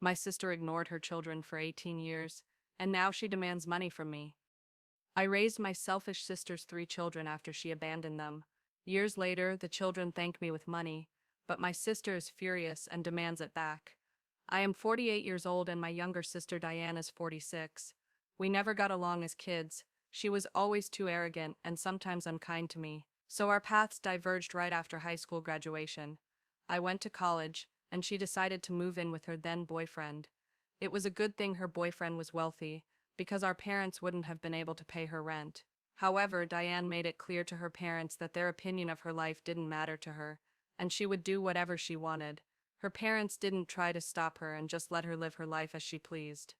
My sister ignored her children for 18 years, and now she demands money from me. I raised my selfish sister's 3 children after she abandoned them. Years later, the children thank me with money, but my sister is furious and demands it back. I am 48 years old and my younger sister Diane is 46. We never got along as kids. She was always too arrogant and sometimes unkind to me. So our paths diverged right after high school graduation. I went to college, and she decided to move in with her then boyfriend. It was a good thing her boyfriend was wealthy, because our parents wouldn't have been able to pay her rent. However, Diane made it clear to her parents that their opinion of her life didn't matter to her, and she would do whatever she wanted. Her parents didn't try to stop her and just let her live her life as she pleased.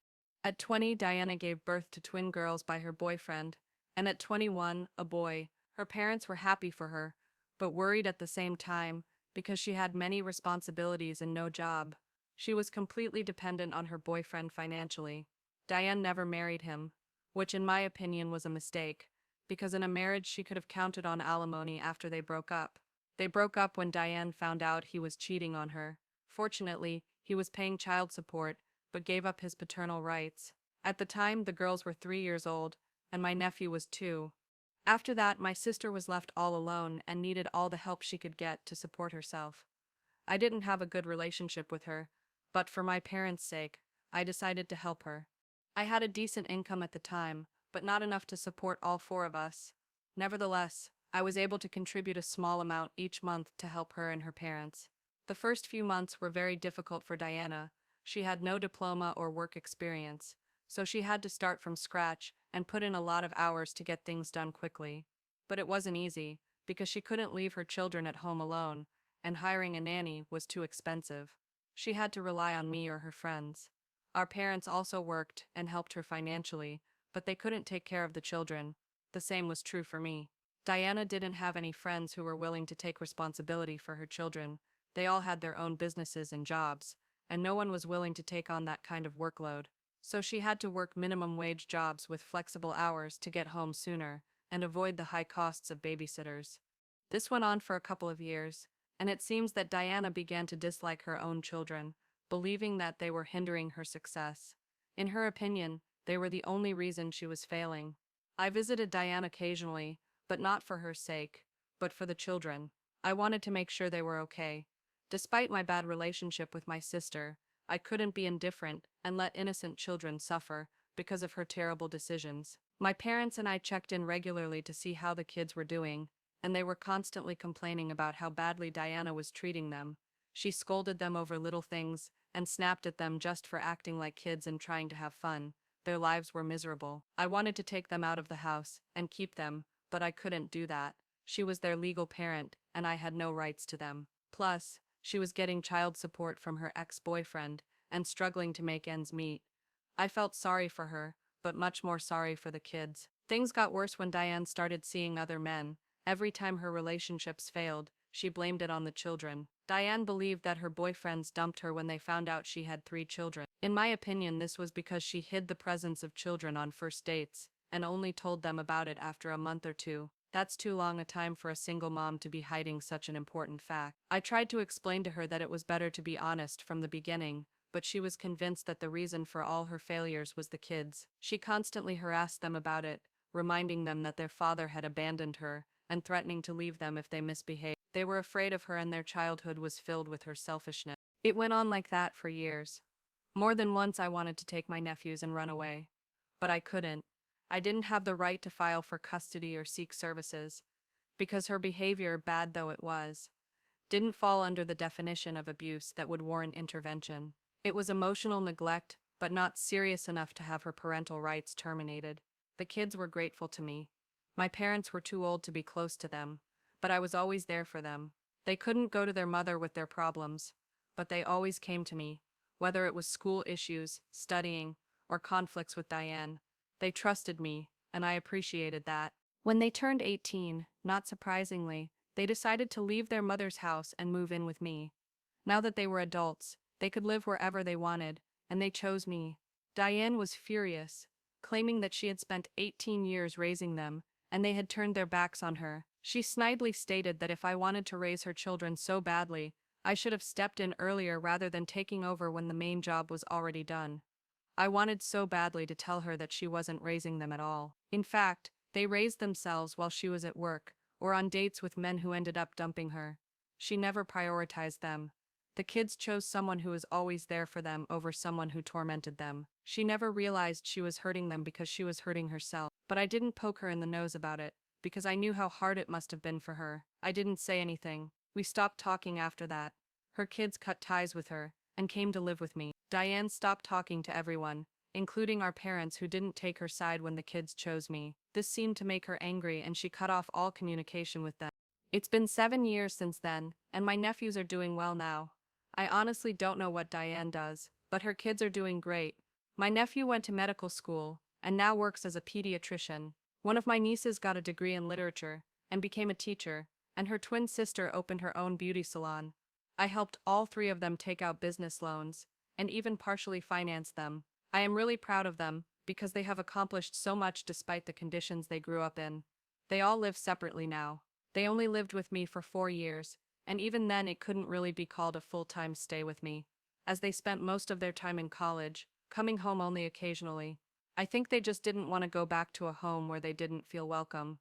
At 20, Diana gave birth to twin girls by her boyfriend, and at 21, a boy. Her parents were happy for her, but worried at the same time, because she had many responsibilities and no job. She was completely dependent on her boyfriend financially. Diane never married him, which in my opinion was a mistake, because in a marriage she could have counted on alimony after they broke up. They broke up when Diane found out he was cheating on her. Fortunately, he was paying child support, but gave up his paternal rights. At the time, the girls were 3 years old, and my nephew was 2. After that, my sister was left all alone and needed all the help she could get to support herself. I didn't have a good relationship with her, but for my parents' sake, I decided to help her. I had a decent income at the time, but not enough to support all 4 of us. Nevertheless, I was able to contribute a small amount each month to help her and her parents. The first few months were very difficult for Diana. She had no diploma or work experience, so she had to start from scratch and put in a lot of hours to get things done quickly. But it wasn't easy, because she couldn't leave her children at home alone, and hiring a nanny was too expensive. She had to rely on me or her friends. Our parents also worked and helped her financially, but they couldn't take care of the children. The same was true for me. Diana didn't have any friends who were willing to take responsibility for her children. They all had their own businesses and jobs, and no one was willing to take on that kind of workload. So she had to work minimum wage jobs with flexible hours to get home sooner and avoid the high costs of babysitters. This went on for a couple of years, and it seems that Diana began to dislike her own children, believing that they were hindering her success. In her opinion, they were the only reason she was failing. I visited Diane occasionally, but not for her sake, but for the children. I wanted to make sure they were okay. Despite my bad relationship with my sister, I couldn't be indifferent and let innocent children suffer because of her terrible decisions. My parents and I checked in regularly to see how the kids were doing, and they were constantly complaining about how badly Diana was treating them. She scolded them over little things and snapped at them just for acting like kids and trying to have fun. Their lives were miserable. I wanted to take them out of the house and keep them, but I couldn't do that. She was their legal parent, and I had no rights to them. Plus, she was getting child support from her ex-boyfriend and struggling to make ends meet. I felt sorry for her, but much more sorry for the kids. Things got worse when Diane started seeing other men. Every time her relationships failed, she blamed it on the children. Diane believed that her boyfriends dumped her when they found out she had 3 children. In my opinion, this was because she hid the presence of children on first dates and only told them about it after a month or 2. That's too long a time for a single mom to be hiding such an important fact. I tried to explain to her that it was better to be honest from the beginning, but she was convinced that the reason for all her failures was the kids. She constantly harassed them about it, reminding them that their father had abandoned her and threatening to leave them if they misbehaved. They were afraid of her and their childhood was filled with her selfishness. It went on like that for years. More than once I wanted to take my nephews and run away. But I couldn't. I didn't have the right to file for custody or seek services, because her behavior, bad though it was, didn't fall under the definition of abuse that would warrant intervention. It was emotional neglect, but not serious enough to have her parental rights terminated. The kids were grateful to me. My parents were too old to be close to them, but I was always there for them. They couldn't go to their mother with their problems, but they always came to me, whether it was school issues, studying, or conflicts with Diane. They trusted me, and I appreciated that. When they turned 18, not surprisingly, they decided to leave their mother's house and move in with me. Now that they were adults, they could live wherever they wanted, and they chose me. Diane was furious, claiming that she had spent 18 years raising them, and they had turned their backs on her. She snidely stated that if I wanted to raise her children so badly, I should have stepped in earlier rather than taking over when the main job was already done. I wanted so badly to tell her that she wasn't raising them at all. In fact, they raised themselves while she was at work, or on dates with men who ended up dumping her. She never prioritized them. The kids chose someone who was always there for them over someone who tormented them. She never realized she was hurting them because she was hurting herself. But I didn't poke her in the nose about it, because I knew how hard it must have been for her. I didn't say anything. We stopped talking after that. Her kids cut ties with her, and came to live with me. Diane stopped talking to everyone, including our parents who didn't take her side when the kids chose me. This seemed to make her angry and she cut off all communication with them. It's been 7 years since then, and my nephews are doing well now. I honestly don't know what Diane does, but her kids are doing great. My nephew went to medical school, and now works as a pediatrician. One of my nieces got a degree in literature, and became a teacher, and her twin sister opened her own beauty salon. I helped all 3 of them take out business loans, and even partially finance them. I am really proud of them, because they have accomplished so much despite the conditions they grew up in. They all live separately now. They only lived with me for 4 years, and even then it couldn't really be called a full-time stay with me, as they spent most of their time in college, coming home only occasionally. I think they just didn't want to go back to a home where they didn't feel welcome.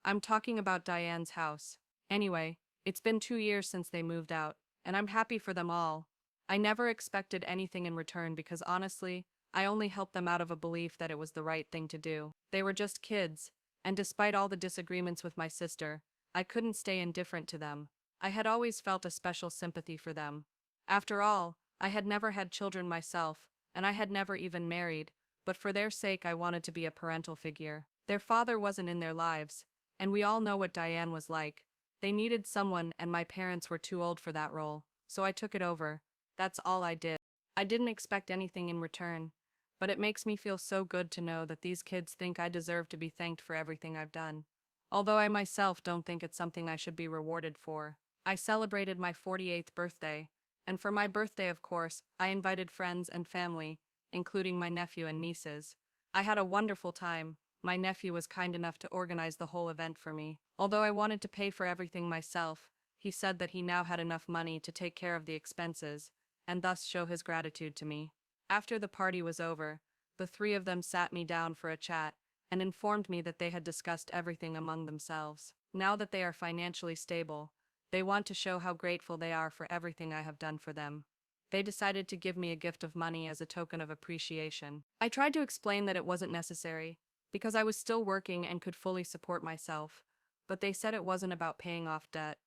I'm talking about Diane's house. Anyway, it's been 2 years since they moved out, and I'm happy for them all. I never expected anything in return because honestly, I only helped them out of a belief that it was the right thing to do. They were just kids, and despite all the disagreements with my sister, I couldn't stay indifferent to them. I had always felt a special sympathy for them. After all, I had never had children myself, and I had never even married, but for their sake I wanted to be a parental figure. Their father wasn't in their lives, and we all know what Diane was like. They needed someone and my parents were too old for that role, so I took it over. That's all I did. I didn't expect anything in return, but it makes me feel so good to know that these kids think I deserve to be thanked for everything I've done. Although I myself don't think it's something I should be rewarded for. I celebrated my 48th birthday, and for my birthday, of course, I invited friends and family, including my nephew and nieces. I had a wonderful time. My nephew was kind enough to organize the whole event for me. Although I wanted to pay for everything myself, he said that he now had enough money to take care of the expenses, and thus show his gratitude to me. After the party was over, the 3 of them sat me down for a chat, and informed me that they had discussed everything among themselves. Now that they are financially stable, they want to show how grateful they are for everything I have done for them. They decided to give me a gift of money as a token of appreciation. I tried to explain that it wasn't necessary, because I was still working and could fully support myself, but they said it wasn't about paying off debt.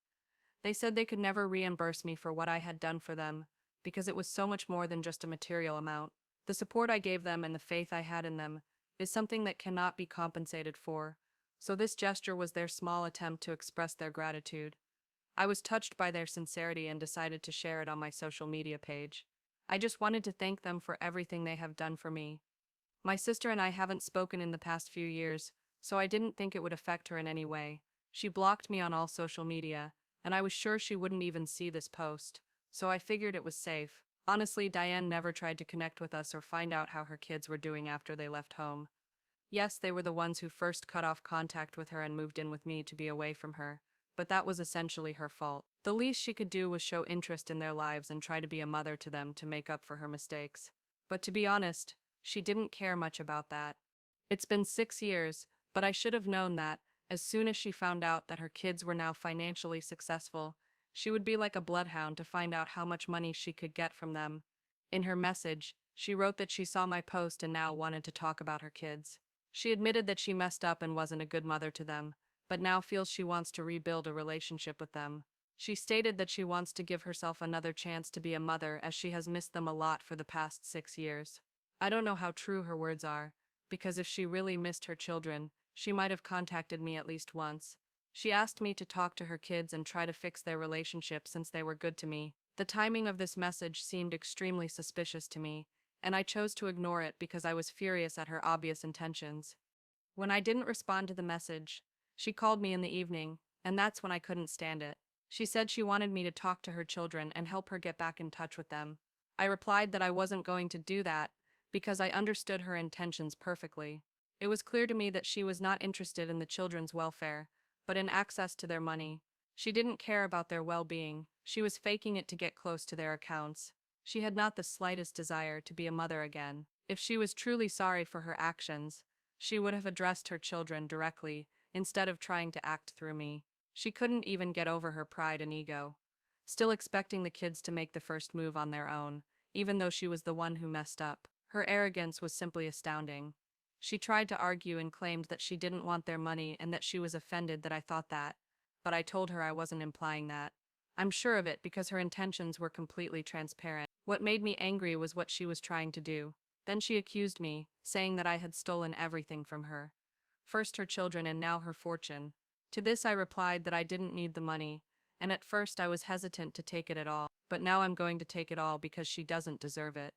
They said they could never reimburse me for what I had done for them, because it was so much more than just a material amount. The support I gave them and the faith I had in them is something that cannot be compensated for, so this gesture was their small attempt to express their gratitude. I was touched by their sincerity and decided to share it on my social media page. I just wanted to thank them for everything they have done for me. My sister and I haven't spoken in the past few years, so I didn't think it would affect her in any way. She blocked me on all social media, and I was sure she wouldn't even see this post, so I figured it was safe. Honestly, Diane never tried to connect with us or find out how her kids were doing after they left home. Yes, they were the ones who first cut off contact with her and moved in with me to be away from her, but that was essentially her fault. The least she could do was show interest in their lives and try to be a mother to them to make up for her mistakes. But to be honest, she didn't care much about that. It's been 6 years, but I should have known that, as soon as she found out that her kids were now financially successful, she would be like a bloodhound to find out how much money she could get from them. In her message, she wrote that she saw my post and now wanted to talk about her kids. She admitted that she messed up and wasn't a good mother to them, but now feels she wants to rebuild a relationship with them. She stated that she wants to give herself another chance to be a mother as she has missed them a lot for the past 6 years. I don't know how true her words are, because if she really missed her children, she might have contacted me at least once. She asked me to talk to her kids and try to fix their relationship since they were good to me. The timing of this message seemed extremely suspicious to me, and I chose to ignore it because I was furious at her obvious intentions. When I didn't respond to the message, she called me in the evening, and that's when I couldn't stand it. She said she wanted me to talk to her children and help her get back in touch with them. I replied that I wasn't going to do that, because I understood her intentions perfectly. It was clear to me that she was not interested in the children's welfare, but in access to their money. She didn't care about their well-being. She was faking it to get close to their accounts. She had not the slightest desire to be a mother again. If she was truly sorry for her actions, she would have addressed her children directly, instead of trying to act through me. She couldn't even get over her pride and ego, still expecting the kids to make the first move on their own, even though she was the one who messed up. Her arrogance was simply astounding. She tried to argue and claimed that she didn't want their money and that she was offended that I thought that, but I told her I wasn't implying that. I'm sure of it because her intentions were completely transparent. What made me angry was what she was trying to do. Then she accused me, saying that I had stolen everything from her. First her children and now her fortune. To this I replied that I didn't need the money, and at first I was hesitant to take it at all, but now I'm going to take it all because she doesn't deserve it.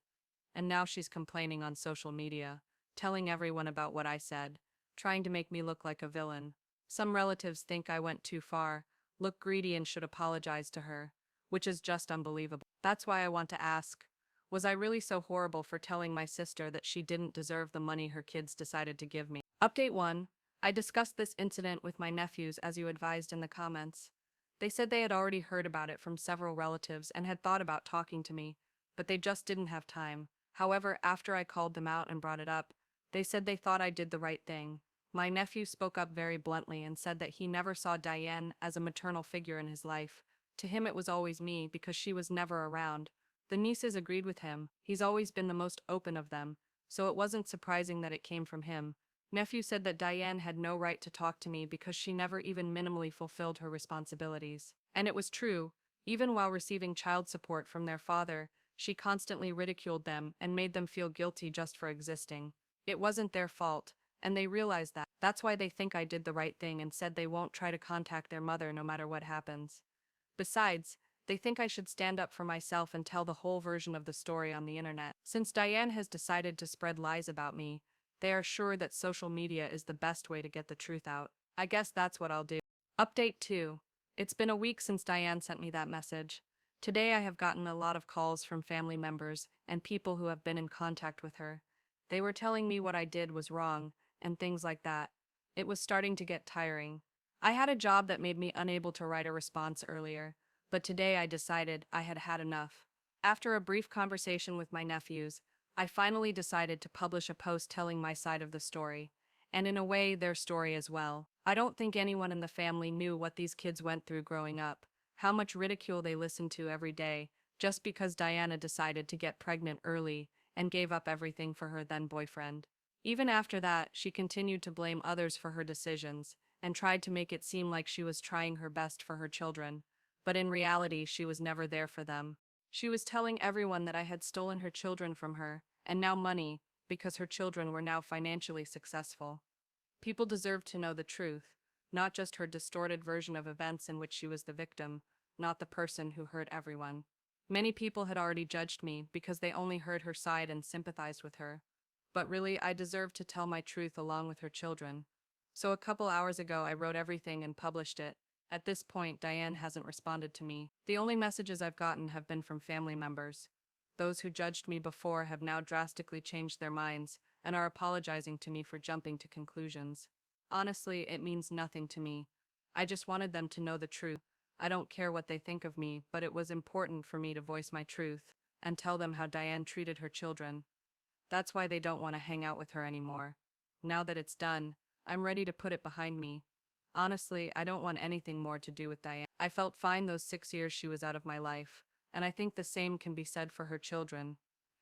And now she's complaining on social media, telling everyone about what I said, trying to make me look like a villain. Some relatives think I went too far, look greedy and should apologize to her, which is just unbelievable. That's why I want to ask, was I really so horrible for telling my sister that she didn't deserve the money her kids decided to give me? Update 1. I discussed this incident with my nephews as you advised in the comments. They said they had already heard about it from several relatives and had thought about talking to me, but they just didn't have time. However, after I called them out and brought it up, they said they thought I did the right thing. My nephew spoke up very bluntly and said that he never saw Diane as a maternal figure in his life. To him it was always me because she was never around. The nieces agreed with him. He's always been the most open of them, so it wasn't surprising that it came from him. Nephew said that Diane had no right to talk to me because she never even minimally fulfilled her responsibilities. And it was true. Even while receiving child support from their father, she constantly ridiculed them and made them feel guilty just for existing. It wasn't their fault, and they realized that. That's why they think I did the right thing and said they won't try to contact their mother no matter what happens. Besides, they think I should stand up for myself and tell the whole version of the story on the internet. Since Diane has decided to spread lies about me, they are sure that social media is the best way to get the truth out. I guess that's what I'll do. Update 2. It's been a week since Diane sent me that message. Today I have gotten a lot of calls from family members and people who have been in contact with her. They were telling me what I did was wrong, and things like that. It was starting to get tiring. I had a job that made me unable to write a response earlier, but today I decided I had had enough. After a brief conversation with my nephews, I finally decided to publish a post telling my side of the story, and in a way their story as well. I don't think anyone in the family knew what these kids went through growing up, how much ridicule they listened to every day, just because Diana decided to get pregnant early and gave up everything for her then boyfriend. Even after that, she continued to blame others for her decisions and tried to make it seem like she was trying her best for her children, but in reality she was never there for them. She was telling everyone that I had stolen her children from her, and now money, because her children were now financially successful. People deserved to know the truth, not just her distorted version of events in which she was the victim, not the person who hurt everyone. Many people had already judged me because they only heard her side and sympathized with her. But really, I deserved to tell my truth along with her children. So a couple hours ago, I wrote everything and published it. At this point, Diane hasn't responded to me. The only messages I've gotten have been from family members. Those who judged me before have now drastically changed their minds and are apologizing to me for jumping to conclusions. Honestly, it means nothing to me. I just wanted them to know the truth. I don't care what they think of me, but it was important for me to voice my truth and tell them how Diane treated her children. That's why they don't want to hang out with her anymore. Now that it's done, I'm ready to put it behind me. Honestly, I don't want anything more to do with Diane. I felt fine those 6 years she was out of my life, and I think the same can be said for her children.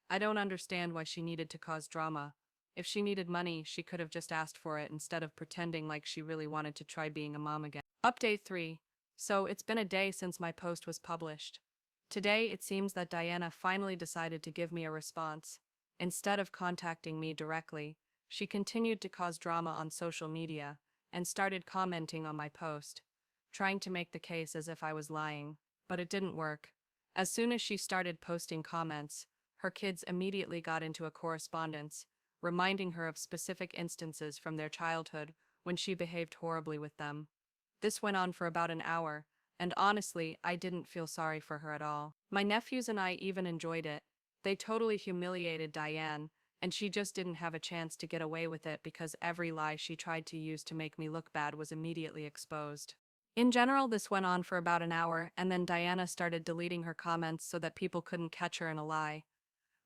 I don't understand why she needed to cause drama. If she needed money, she could have just asked for it instead of pretending like she really wanted to try being a mom again. Update 3. So, it's been a day since my post was published. Today, it seems that Diana finally decided to give me a response. Instead of contacting me directly, she continued to cause drama on social media and started commenting on my post, trying to make the case as if I was lying, but it didn't work. As soon as she started posting comments, her kids immediately got into a correspondence, reminding her of specific instances from their childhood when she behaved horribly with them. This went on for about an hour, and honestly, I didn't feel sorry for her at all. My nephews and I even enjoyed it. They totally humiliated Diane, and she just didn't have a chance to get away with it because every lie she tried to use to make me look bad was immediately exposed. In general, this went on for about an hour, and then Diana started deleting her comments so that people couldn't catch her in a lie.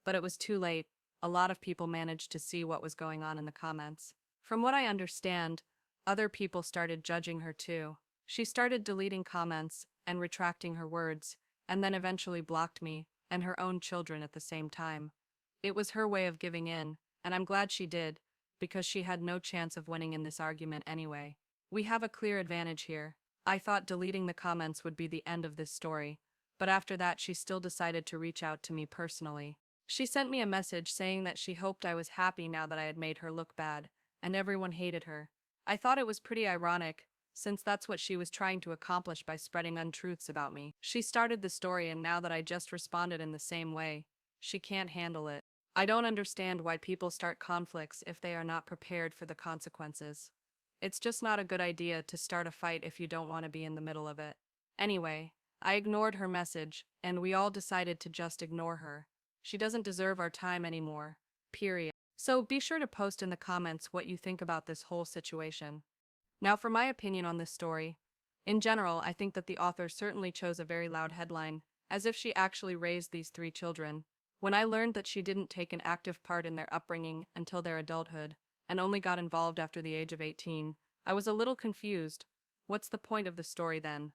But it was too late. A lot of people managed to see what was going on in the comments. From what I understand, other people started judging her too. She started deleting comments and retracting her words, and then eventually blocked me and her own children at the same time. It was her way of giving in, and I'm glad she did, because she had no chance of winning in this argument anyway. We have a clear advantage here. I thought deleting the comments would be the end of this story, but after that she still decided to reach out to me personally. She sent me a message saying that she hoped I was happy now that I had made her look bad, and everyone hated her. I thought it was pretty ironic, since that's what she was trying to accomplish by spreading untruths about me. She started the story, and now that I just responded in the same way, she can't handle it. I don't understand why people start conflicts if they are not prepared for the consequences. It's just not a good idea to start a fight if you don't want to be in the middle of it. Anyway, I ignored her message, and we all decided to just ignore her. She doesn't deserve our time anymore. Period. So be sure to post in the comments what you think about this whole situation. Now for my opinion on this story. In general, I think that the author certainly chose a very loud headline, as if she actually raised these three children. When I learned that she didn't take an active part in their upbringing until their adulthood, and only got involved after the age of 18, I was a little confused. What's the point of the story then?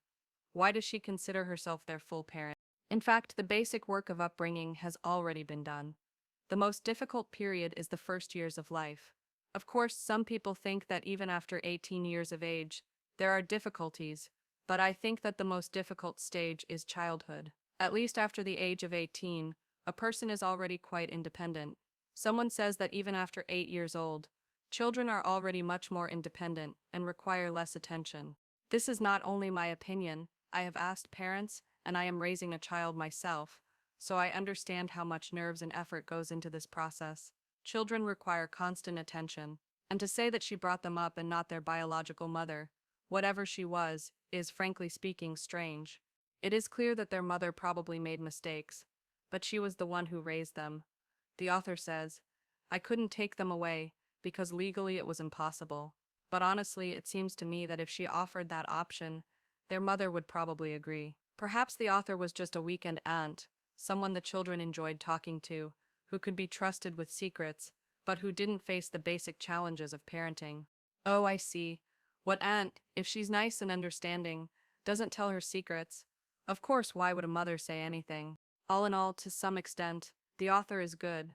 Why does she consider herself their full parent? In fact, the basic work of upbringing has already been done. The most difficult period is the first years of life. Of course, some people think that even after 18 years of age, there are difficulties, but I think that the most difficult stage is childhood. At least after the age of 18, a person is already quite independent. Someone says that even after 8 years old, children are already much more independent and require less attention. This is not only my opinion. I have asked parents, and I am raising a child myself, so I understand how much nerves and effort goes into this process. Children require constant attention, and to say that she brought them up and not their biological mother, whatever she was, is frankly speaking strange. It is clear that their mother probably made mistakes, but she was the one who raised them. The author says, I couldn't take them away, because legally it was impossible. But honestly, it seems to me that if she offered that option, their mother would probably agree. Perhaps the author was just a weekend aunt, someone the children enjoyed talking to, who could be trusted with secrets, but who didn't face the basic challenges of parenting. Oh, I see. What aunt, if she's nice and understanding, doesn't tell her secrets? Of course, why would a mother say anything? All in all, to some extent, the author is good.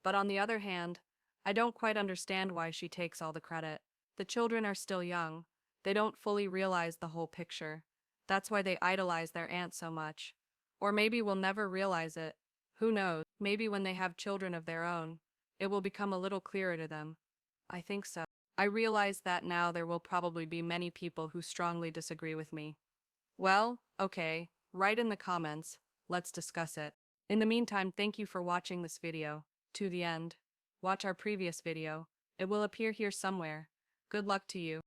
But on the other hand, I don't quite understand why she takes all the credit. The children are still young. They don't fully realize the whole picture. That's why they idolize their aunt so much. Or maybe we'll never realize it. Who knows? Maybe when they have children of their own, it will become a little clearer to them. I think so. I realize that now there will probably be many people who strongly disagree with me. Well, okay, write in the comments. Let's discuss it. In the meantime, thank you for watching this video to the end. Watch our previous video. It will appear here somewhere. Good luck to you.